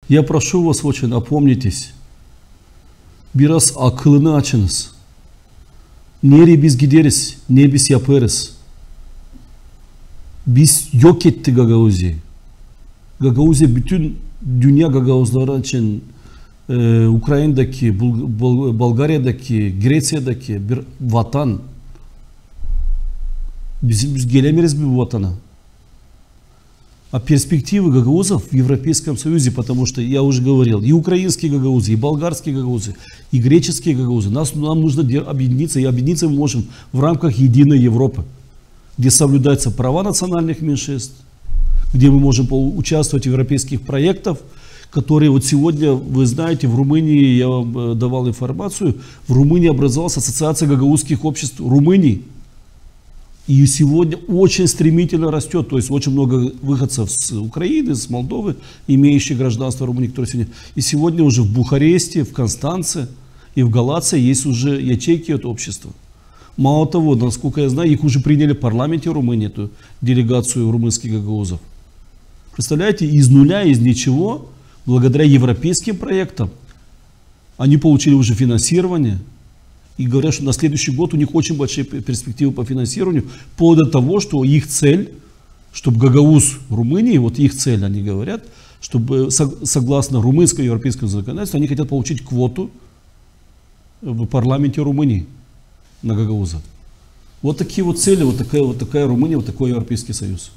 Я прошу вас очень, опомнитесь. Biraz akılını açınız. Nereye biz gideriz, ne biz yaparız. Biz yok etti Gagauzya'yı. Gagauzya bütün dünya Gagauzları için Ukrayna'daki, Bulgarya'daki, Grecya'daki bir vatan. Biz gelemeyiz bu vatana. А перспективы гагаузов в Европейском Союзе, потому что, я уже говорил, и украинские гагаузы, и болгарские гагаузы, и греческие гагаузы, нам нужно объединиться, и объединиться мы можем в рамках единой Европы, где соблюдаются права национальных меньшинств, где мы можем участвовать в европейских проектах, которые вот сегодня, вы знаете, в Румынии, я вам давал информацию, в Румынии образовалась ассоциация гагаузских обществ Румынии. И сегодня очень стремительно растет, то есть очень много выходцев с Украины, с Молдовы, имеющих гражданство Румынии, которые сегодня... И сегодня уже в Бухаресте, в Констанце и в Галации есть уже ячейки от общества. Мало того, насколько я знаю, их уже приняли в парламенте Румынии, эту делегацию румынских гагаузов. Представляете, из нуля, из ничего, благодаря европейским проектам, они получили уже финансирование. И говорят, что на следующий год у них очень большие перспективы по финансированию, вплоть до того, что их цель, чтобы Гагауз Румынии, вот их цель, они говорят, чтобы согласно румынско-европейскому законодательству, они хотят получить квоту в парламенте Румынии на Гагауза. Вот такие вот цели, вот такая Румыния, вот такой Европейский Союз.